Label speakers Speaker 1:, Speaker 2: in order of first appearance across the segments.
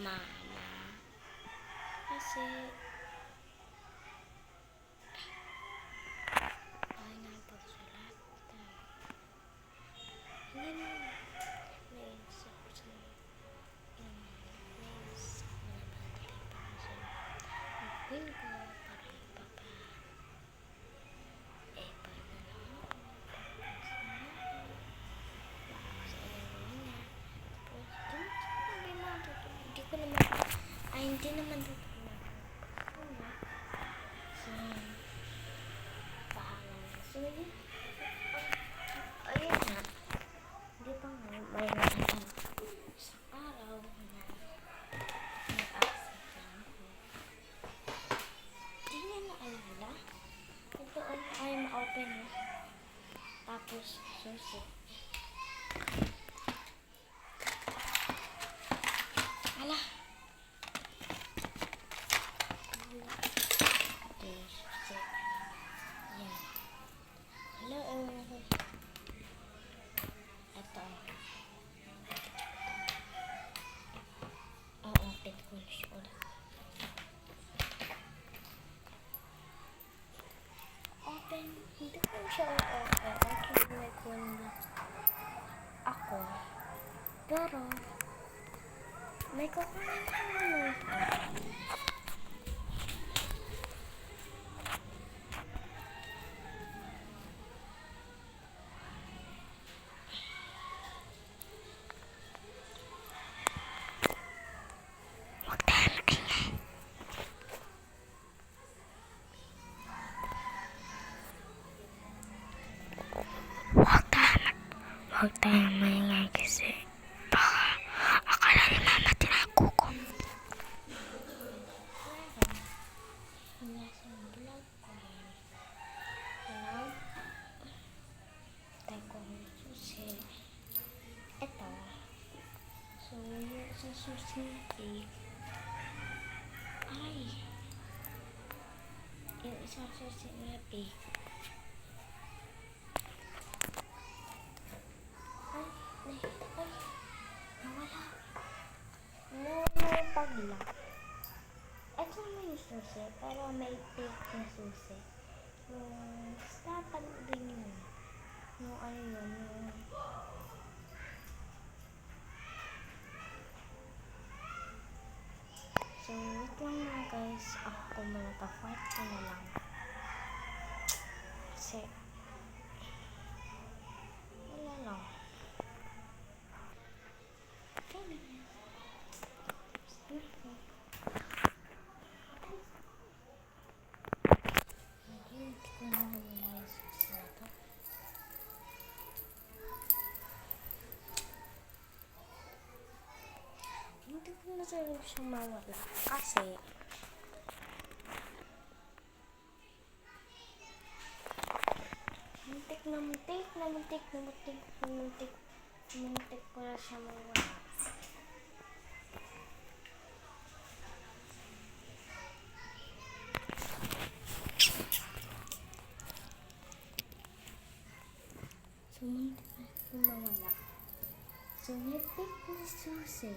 Speaker 1: mama. Kasi, ay nga pagsulat. Hindi na, naisip ko sa naisip ko na bagay pa kasi mag-win ko para magpapa paano na ako sa inyo niya. Tapos, hindi ko naman, hindi naman tutulungan. So, pahala na. So, yun. Ayun nga. Hindi pa nga, may naman isang araw na nag-accept lang ako. Hindi niya naalala. Ito ay ma-open eh. Tapos, susi. Hala! Okay, susi. Yan. Hello, ito. Open ko na siya ulit. Open. Hindi ko siya open. Okay, ko na ako. Pero, may kukunin ko naman ito. Huwag tayong maingay kasi baka akala ni mama tinago ko. Susi. Ito. So, yung sa susi natin. Ay. Yung isang susi natin. Nawala yung pag-lock. Ito na yung susi, pero may fake na susi. Yung dapat din yun. Yung ano yun, yung so, wait lang na guys. Ako muna pa-fight ko na lang. Kasi wala lang. Hindi ko na talaga siyang mawala kasi muntik ko na siya mawala. So, muntik na siya mawala. So, may pick na susi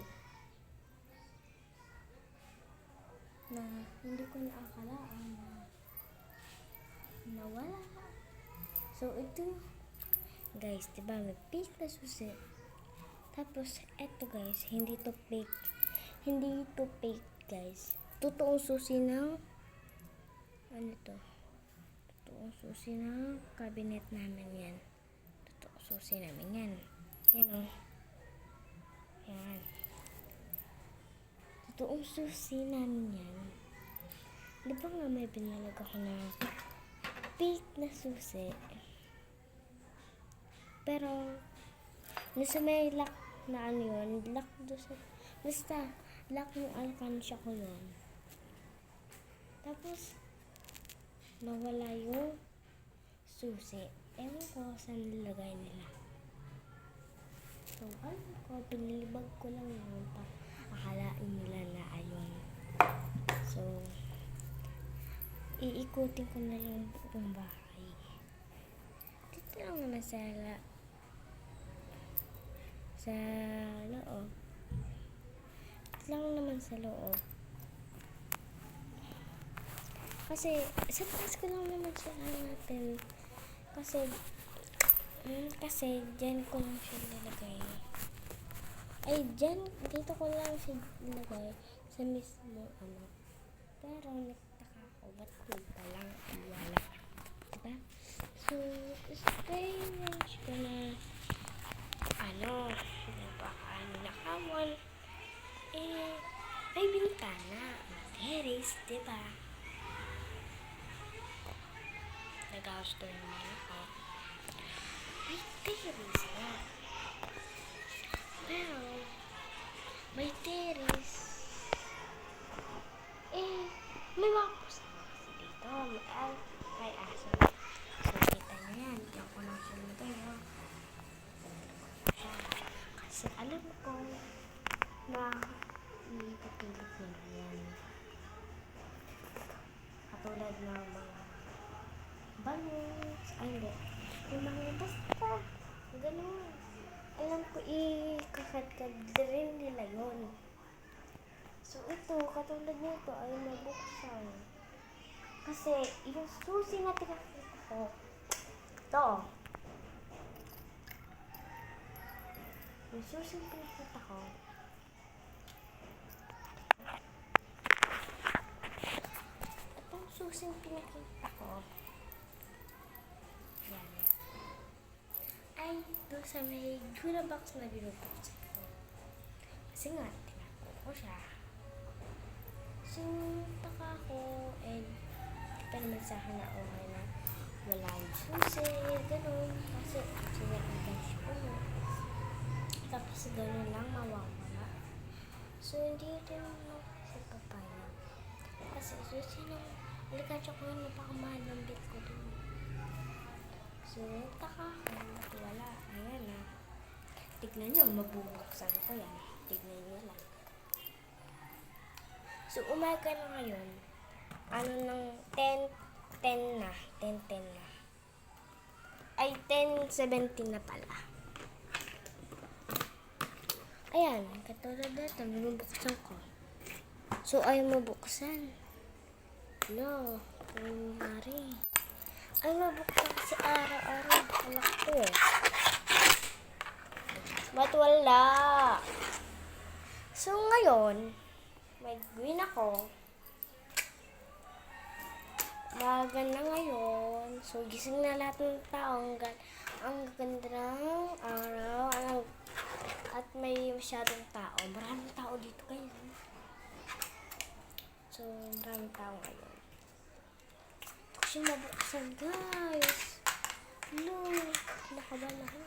Speaker 1: na hindi ko naakalaan na nawala. So, ito guys, diba may pick na susi. Tapos, eto guys, hindi to fake guys. Totoong susi ng ano to? Totoong susi ng cabinet namin yan. Totoong susi namin yan. Yan o. Yan. Totoong susi namin yan. Di ba nga may binalag ako na fake na susi? Pero, nasa may lock na ano yun, lock doon sa, basta, lock yung alkansya ko yun. Tapos, nawala yung susi. Ewan ko saan nilagay nila. So, ano ko, pinilibag ko lang yun. Akalain nila na ayun. So, iikutin ko na lang buong bahay. Dito lang naman sa loob. Dito lang naman sa loob. Kasi, sa taas ko lang naman siya natin. Kasi, dyan ko lang siya nilagay. Ay, dyan, dito ko lang siya nilagay sa mismo, Pero, nagtaka ako, ba't dito lang? Wala. Diba? So, strange ko na, nakawan. May bintana. Terrace, diba? Nag-house tour naman ako. May terrace na. Pero, may terrace. May mga pusa kasi dito. May aso. So, kita niyo yan. Diyan ko lang siya nilagay, Kasi alam ko na iikot-ikot nila yan. Katulad ng mga bangus. Ay, hindi. Yung mga basta. Ganun. Alam ko, ikakad-kad rin nila yun. So, ito, katulad nito ay nabuksan. Kasi, yung susi na tinakita ko, ito. Yung susi na tinakita ko, itong susi na pinakita ko, yan. Ay, doon sa may Jura box na binubuksan ko. Kasi nga, tinako ko siya. So, taka ko, and pa naman sa akin na okay na wala yung susi, gano'n. Kasi, sinakagay siya ko. Tapos, gano'n lang mawawala. So, hindi rin mo kasi papaya. Kasi, susi ng alikasya ko yun, napakamahal ng bit ko dun. So, taka ko, ba't wala? Ayan na. Tignan nyo, mabubuksan ko yan. Tignan nyo lang. So, umaga na ngayon. Nang 10 na. Ay, 10:17 na pala. Ayan, katulad dito, binubuksan ko. So, ayaw mabuksan. Ay, mari. Ay, mabuksan kasi araw-araw. Anak ko. Ba't wala? So, ngayon, may gawin ako. Maga na ngayon. So, gising na lahat ng tao. Ang ganda ng araw. At may masyadong tao. Maraming tao dito ngayon. So, maraming tao ngayon. Ito kasi mabuksan, guys. Look. Nakabahan ako.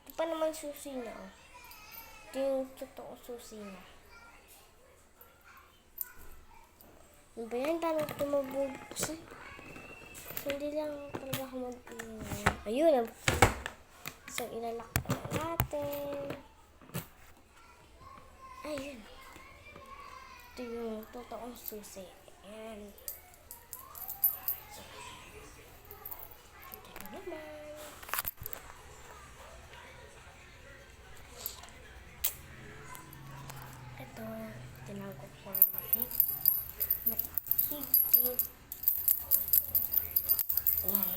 Speaker 1: Ito pa naman susi na. Ito yung totoong susi na. Ano ba yan? Paano ito mabubuksan? So, hindi lang talaga ako ayun. So, ilalak na natin. Ayun. Ito yung totoong susi. Ayan. So, ito naman. Ito, tinawag ko na mahigpit. Ayan.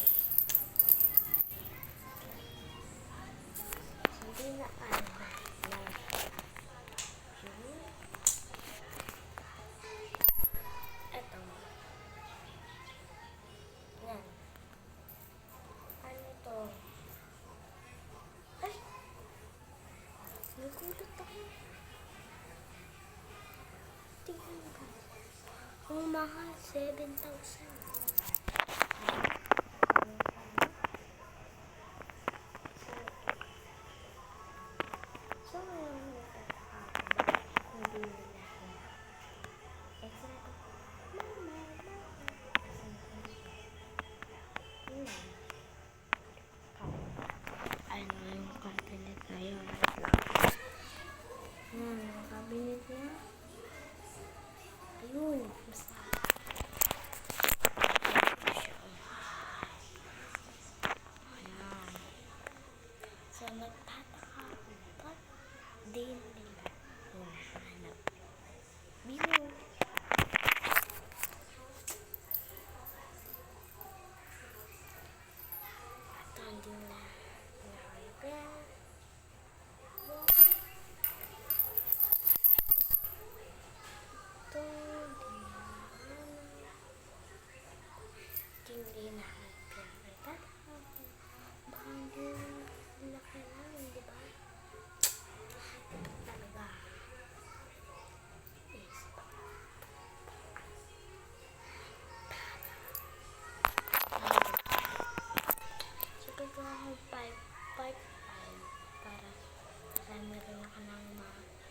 Speaker 1: Hindi na ito. Ayan. Ano to? Ay! Nagulat ako. Tingnan ka. Ang mahal, 7,000. Cabinet niya. Ayun. Basta. Ayan. So, nagtataka. Ba't din nila?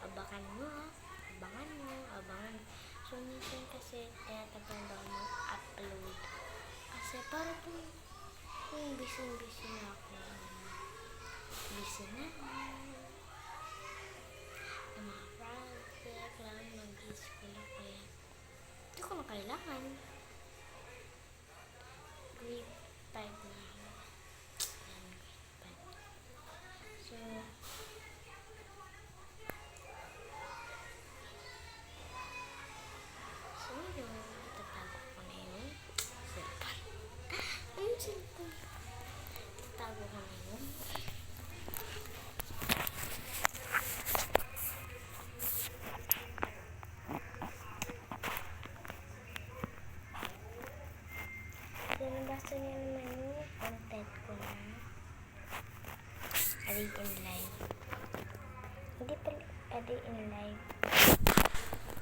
Speaker 1: Abangan mo, ha? Abangan mo, abangan. So, minsan kasi, tinatagal daw mag-upload. Kasi, parang kung busy na ako. Busy na. Ang mga project lang, mag-school ako yan. Hindi ko na kailangan. Grade 5 na ako. Yan, grade 5. So, yun, itatago ko na yun. Cellphone. Ano cellphone? Itatago ko na yun. Nabasa niya naman yung content ko na A Day in Life. Hindi pala A Day in Life.